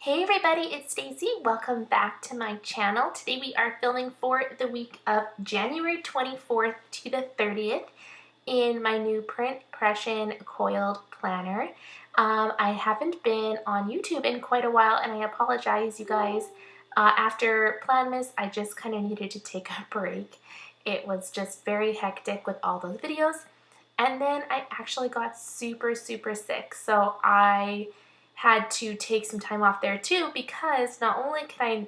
Hey everybody, it's Stacy. Welcome back to my channel. Today we are filming for the week of January 24th to the 30th in my new print impression coiled planner. I haven't been on YouTube in quite a while and I apologize you guys. After Planmas, I just kind of needed to take a break. It was just very hectic with all those videos. And then I actually got super sick, so I had to take some time off there too because not only could I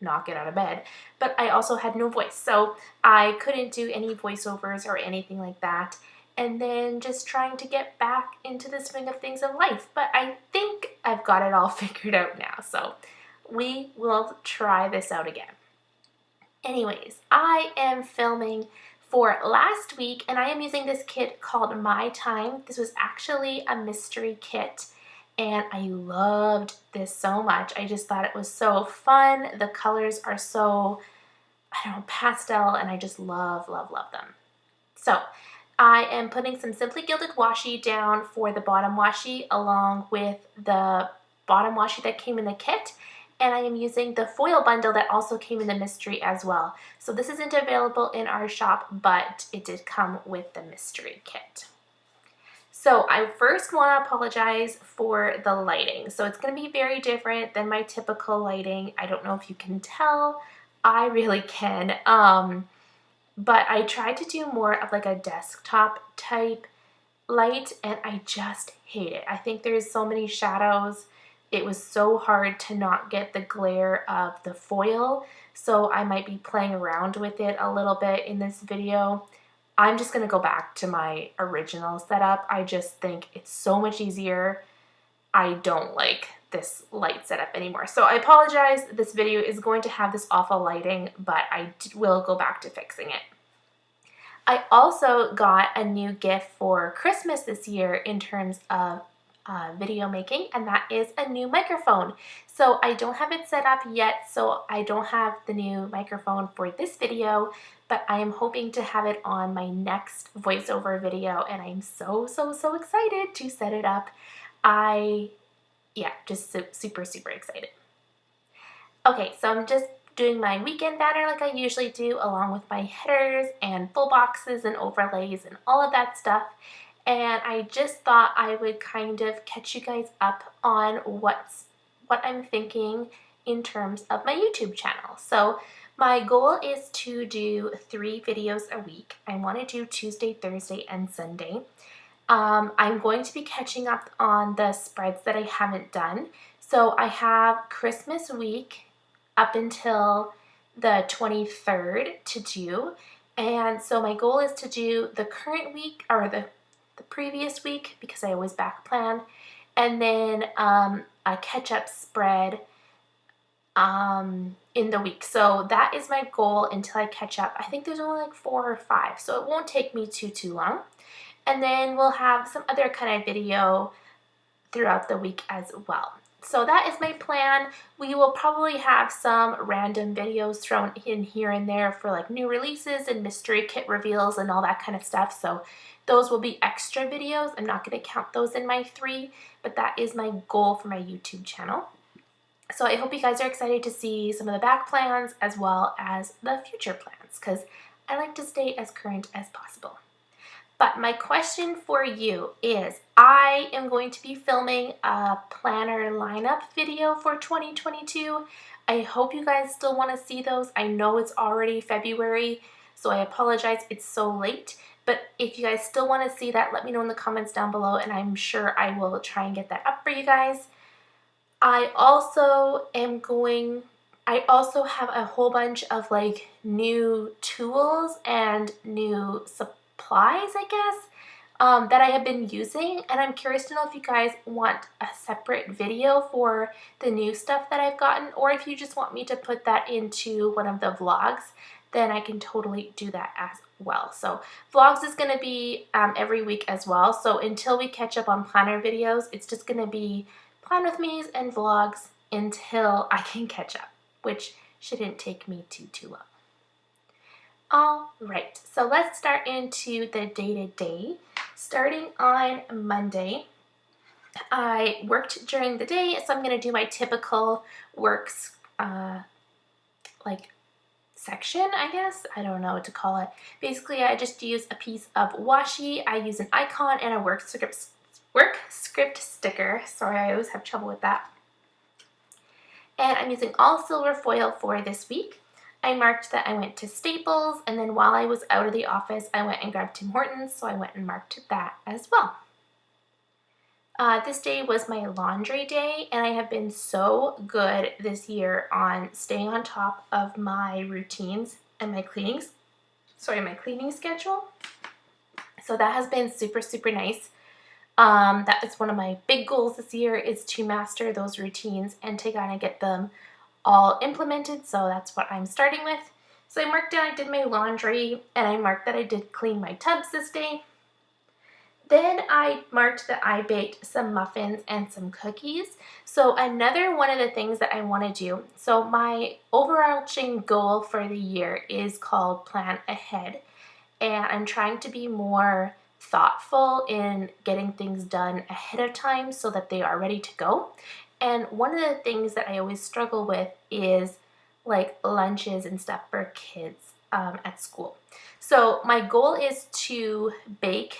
not get out of bed, but I also had no voice. So I couldn't do any voiceovers or anything like that. And then just trying to get back into the swing of things of life. But I think I've got it all figured out now. So we will try this out again. Anyways, I am filming for last week and I am using this kit called My Time. This was actually a mystery kit and I loved this so much. I just thought it was so fun. The colors are so, I don't know, pastel, and I just love them. So I am putting some Simply Gilded washi down for the bottom washi along with the bottom washi that came in the kit. And I am using the foil bundle that also came in the mystery as well. So this isn't available in our shop, but it did come with the mystery kit. So I first want to apologize for the lighting. So it's going to be very different than my typical lighting. I don't know if you can tell. I really can. But I tried to do more of like a desktop type light and I just hate it. I think there's so many shadows. It was so hard to not get the glare of the foil. So I might be playing around with it a little bit in this video. I'm just going to go back to my original setup. I just think it's so much easier. I don't like this light setup anymore. So I apologize. This video is going to have this awful lighting, but I will go back to fixing it. I also got a new gift for Christmas this year in terms of video making, and that is a new microphone. So I don't have it set up yet, so I don't have the new microphone for this video, but I am hoping to have it on my next voiceover video, and I'm so excited to set it up. Just super excited. Okay, so I'm just doing my weekend banner like I usually do, along with my headers and full boxes and overlays and all of that stuff. And I just thought I would kind of catch you guys up on what I'm thinking in terms of my YouTube channel. So my goal is to do 3 videos a week. I want to do Tuesday, Thursday, and Sunday. I'm going to be catching up on the spreads that I haven't done. So I have Christmas week up until the 23rd to do. And so my goal is to do the current week or the previous week because I always back plan, and then a catch-up spread in the week. So that is my goal until I catch up. I think there's only like 4 or 5, so it won't take me too long. And then we'll have some other kind of video throughout the week as well. So that is my plan. We will probably have some random videos thrown in here and there for like new releases and mystery kit reveals and all that kind of stuff. So those will be extra videos. I'm not going to count those in my 3, but that is my goal for my YouTube channel. So I hope you guys are excited to see some of the back plans as well as the future plans because I like to stay as current as possible. But my question for you is, I am going to be filming a planner lineup video for 2022. I hope you guys still want to see those. I know it's already February, so I apologize it's so late. But if you guys still want to see that, let me know in the comments down below, and I'm sure I will try and get that up for you guys. I also have a whole bunch of like new tools and new supplies, I guess, that I have been using, and I'm curious to know if you guys want a separate video for the new stuff that I've gotten, or if you just want me to put that into one of the vlogs, then I can totally do that as well. So vlogs is going to be every week as well, so until we catch up on planner videos, it's just going to be plan with me's and vlogs until I can catch up, which shouldn't take me too long. All right, so let's start into the day-to-day. Starting on Monday, I worked during the day, so I'm going to do my typical works like section, I guess. I don't know what to call it. Basically, I just use a piece of washi. I use an icon and a work script sticker. Sorry, I always have trouble with that. And I'm using all silver foil for this week. I marked that I went to Staples, and then while I was out of the office, I went and grabbed Tim Hortons, so I went and marked that as well. This day was my laundry day, and I have been so good this year on staying on top of my routines and my cleaning schedule. So that has been super, super nice. That is one of my big goals this year, is to master those routines and to kind of get them all implemented. So that's what I'm starting with. So I marked down I did my laundry, and I marked that I did clean my tubs this day. Then I marked that I baked some muffins and some cookies. So another one of the things that I want to do, so my overarching goal for the year is called Plan Ahead. And I'm trying to be more thoughtful in getting things done ahead of time so that they are ready to go. And one of the things that I always struggle with is like lunches and stuff for kids at school. So my goal is to bake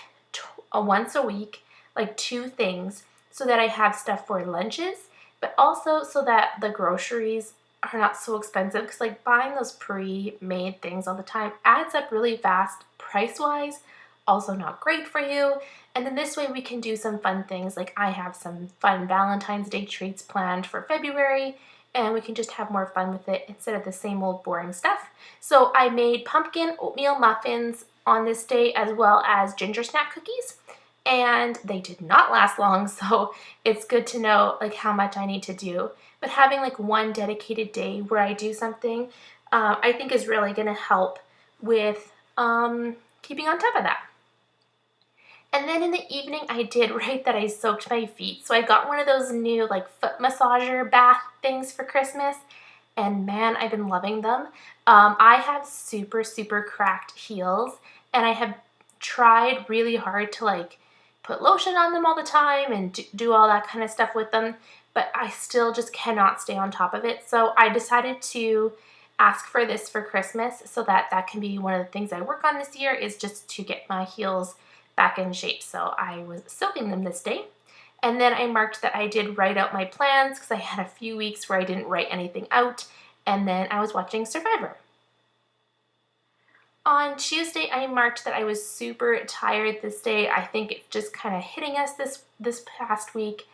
once a week, like 2 things, so that I have stuff for lunches, but also so that the groceries are not so expensive, because like buying those pre-made things all the time adds up really fast price-wise, also not great for you. And then this way we can do some fun things, like I have some fun Valentine's Day treats planned for February, and we can just have more fun with it instead of the same old boring stuff. So I made pumpkin oatmeal muffins on this day, as well as ginger snap cookies, and they did not last long, so it's good to know like how much I need to do. But having like one dedicated day where I do something, I think is really going to help with keeping on top of that. And then in the evening, I did right that I soaked my feet. So I got one of those new like foot massager bath things for Christmas, and man, I've been loving them. I have super, super cracked heels, and I have tried really hard to like put lotion on them all the time and do all that kind of stuff with them, but I still just cannot stay on top of it. So I decided to ask for this for Christmas, so that can be one of the things I work on this year, is just to get my heels back in shape. So I was soaking them this day. And then I marked that I did write out my plans, because I had a few weeks where I didn't write anything out, and then I was watching Survivor. On Tuesday, I marked that I was super tired this day. I think it's just kind of hitting us this past week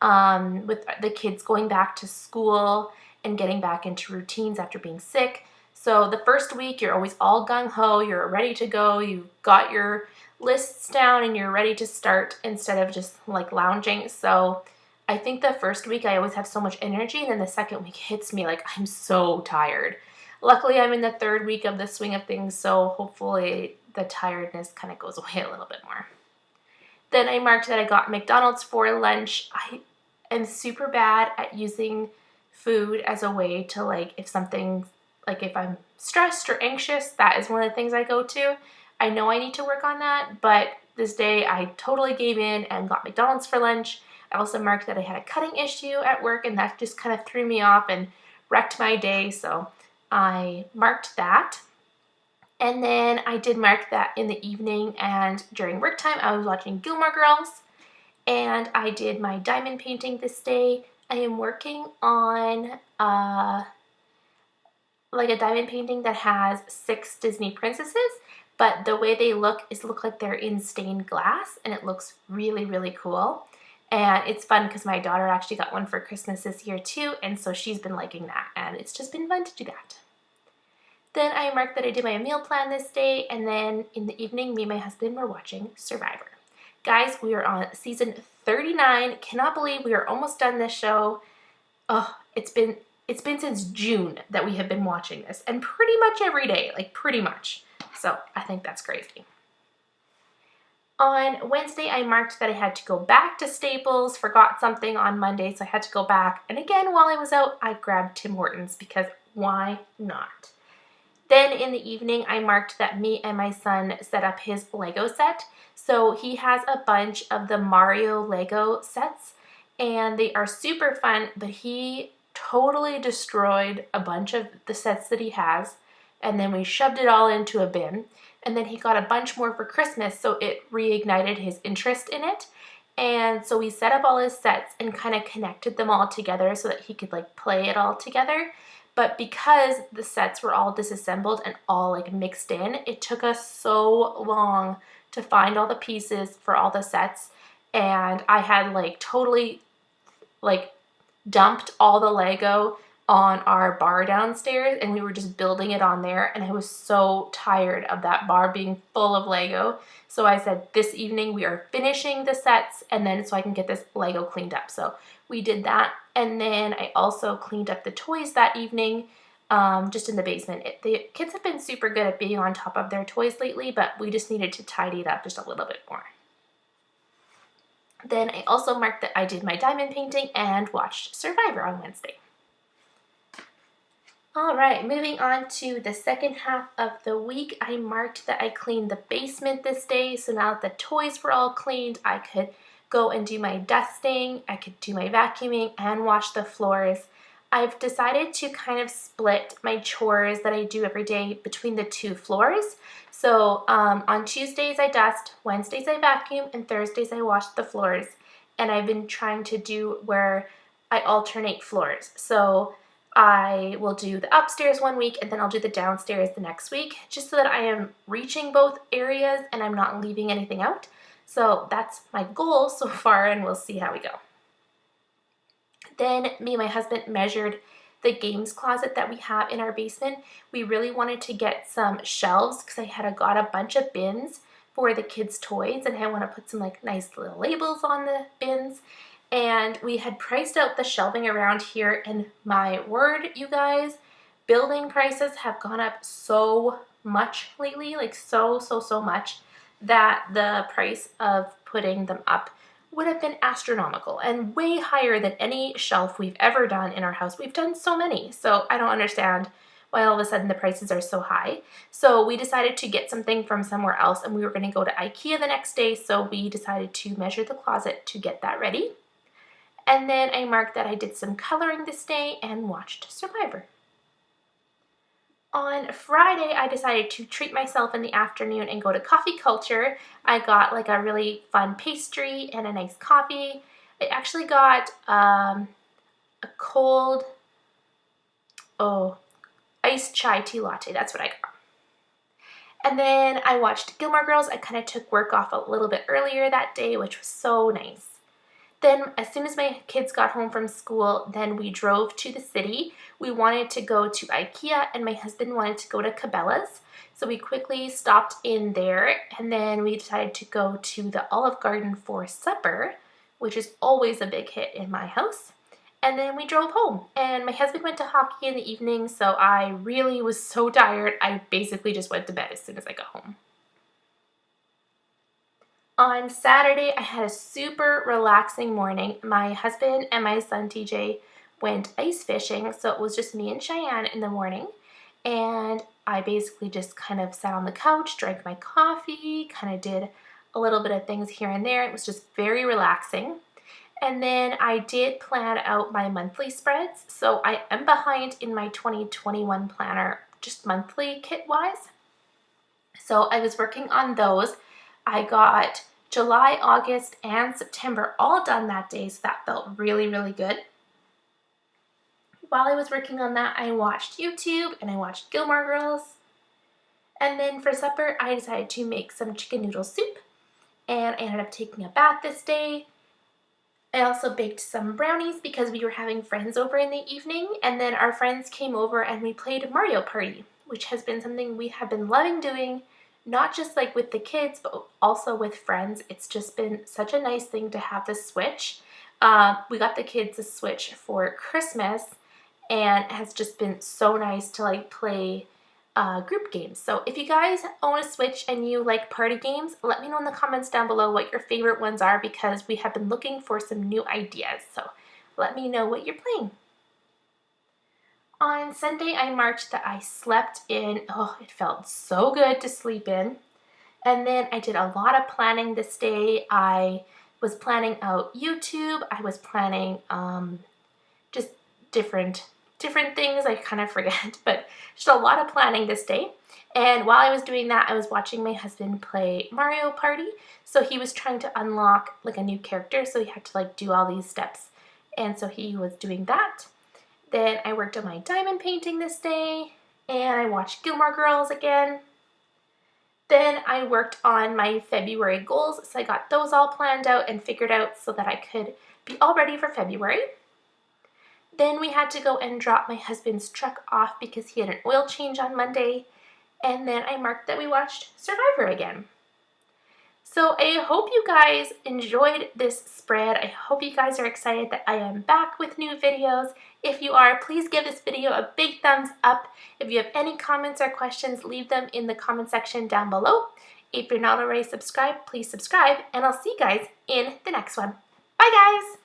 with the kids going back to school and getting back into routines after being sick. So the first week, you're always all gung-ho, you're ready to go, you've got your lists down and you're ready to start instead of just like lounging. So I think the first week I always have so much energy, and then the second week hits me like I'm so tired. Luckily, I'm in the 3rd week of the swing of things, so hopefully the tiredness kind of goes away a little bit more. Then I marked that I got McDonald's for lunch. I am super bad at using food as a way to like, if I'm stressed or anxious, that is one of the things I go to. I know I need to work on that, but this day I totally gave in and got McDonald's for lunch. I also marked that I had a cutting issue at work, and that just kind of threw me off and wrecked my day, so I marked that. And then I did mark that in the evening and during work time I was watching Gilmore Girls, and I did my diamond painting this day. I am working on like a diamond painting that has 6 Disney princesses, but the way they look like they're in stained glass, and it looks really, really cool. And it's fun because my daughter actually got one for Christmas this year too, and so she's been liking that, and it's just been fun to do that. Then I marked that I did my meal plan this day, and then in the evening, me and my husband were watching Survivor. Guys, we are on season 39. Cannot believe we are almost done this show. Oh, it's been since June that we have been watching this, and pretty much every day, like pretty much. So I think that's crazy. On Wednesday, I marked that I had to go back to Staples, forgot something on Monday, so I had to go back. And again, while I was out, I grabbed Tim Hortons, because why not? Then in the evening, I marked that me and my son set up his Lego set. So he has a bunch of the Mario Lego sets, and they are super fun, but he totally destroyed a bunch of the sets that he has, and then we shoved it all into a bin, and then he got a bunch more for Christmas, so it reignited his interest in it. And so we set up all his sets and kind of connected them all together so that he could like play it all together. But because the sets were all disassembled and all like mixed in, it took us so long to find all the pieces for all the sets. And I had like totally like dumped all the Lego on our bar downstairs, and we were just building it on there, and I was so tired of that bar being full of Lego. So I said, this evening we are finishing the sets, and then so I can get this Lego cleaned up. So we did that, and then I also cleaned up the toys that evening, just in the basement. The kids have been super good at being on top of their toys lately, but we just needed to tidy it up just a little bit more. Then I also marked that I did my diamond painting and watched Survivor on Wednesday. All right, moving on to the second half of the week, I marked that I cleaned the basement this day. So now that the toys were all cleaned, I could go and do my dusting, I could do my vacuuming, and wash the floors. I've decided to kind of split my chores that I do every day between the two floors. So on Tuesdays I dust, Wednesdays I vacuum, and Thursdays I wash the floors. And I've been trying to do where I alternate floors. So I will do the upstairs one week and then I'll do the downstairs the next week, just so that I am reaching both areas and I'm not leaving anything out. So that's my goal so far, and we'll see how we go. Then me and my husband measured the games closet that we have in our basement. We really wanted to get some shelves because I got a bunch of bins for the kids' toys, and I want to put some like nice little labels on the bins. And we had priced out the shelving around here, and my word, you guys, building prices have gone up so much lately, like so much, that the price of putting them up would have been astronomical and way higher than any shelf we've ever done in our house. We've done so many, so I don't understand why all of a sudden the prices are so high. So we decided to get something from somewhere else, and we were going to go to IKEA the next day, so we decided to measure the closet to get that ready. And then I marked that I did some coloring this day and watched Survivor. On Friday, I decided to treat myself in the afternoon and go to Coffee Culture. I got like a really fun pastry and a nice coffee. I actually got a cold, iced chai tea latte. That's what I got. And then I watched Gilmore Girls. I kind of took work off a little bit earlier that day, which was so nice. Then as soon as my kids got home from school, then we drove to the city. We wanted to go to IKEA, and my husband wanted to go to Cabela's. So we quickly stopped in there, and then we decided to go to the Olive Garden for supper, which is always a big hit in my house. And then we drove home, and my husband went to hockey in the evening, so I really was so tired. I basically just went to bed as soon as I got home. On Saturday, I had a super relaxing morning. My husband and my son TJ went ice fishing, so it was just me and Cheyenne in the morning. And I basically just kind of sat on the couch, drank my coffee, kind of did a little bit of things here and there. It was just very relaxing. And then I did plan out my monthly spreads. So I am behind in my 2021 planner, just monthly kit-wise. So I was working on those. I got July, August, and September all done that day, so that felt really, really good. While I was working on that, I watched YouTube and I watched Gilmore Girls. And then for supper, I decided to make some chicken noodle soup, and I ended up taking a bath this day. I also baked some brownies because we were having friends over in the evening, and then our friends came over and we played Mario Party, which has been something we have been loving doing. Not just like with the kids, but also with friends. It's just been such a nice thing to have the Switch. We got the kids a Switch for Christmas, and it has just been so nice to like play group games. So if you guys own a Switch and you like party games, let me know in the comments down below what your favorite ones are, because we have been looking for some new ideas. So let me know what you're playing. On Sunday, I marked that I slept in. Oh, it felt so good to sleep in. And then I did a lot of planning this day. I was planning out YouTube. I was planning just different things. I kind of forget, but just a lot of planning this day. And while I was doing that, I was watching my husband play Mario Party. So he was trying to unlock like a new character, so he had to like do all these steps. And so he was doing that. Then I worked on my diamond painting this day, and I watched Gilmore Girls again. Then I worked on my February goals, so I got those all planned out and figured out so that I could be all ready for February. Then we had to go and drop my husband's truck off because he had an oil change on Monday. And then I marked that we watched Survivor again. So I hope you guys enjoyed this spread. I hope you guys are excited that I am back with new videos. If you are, please give this video a big thumbs up. If you have any comments or questions, leave them in the comment section down below. If you're not already subscribed, please subscribe, and I'll see you guys in the next one. Bye guys!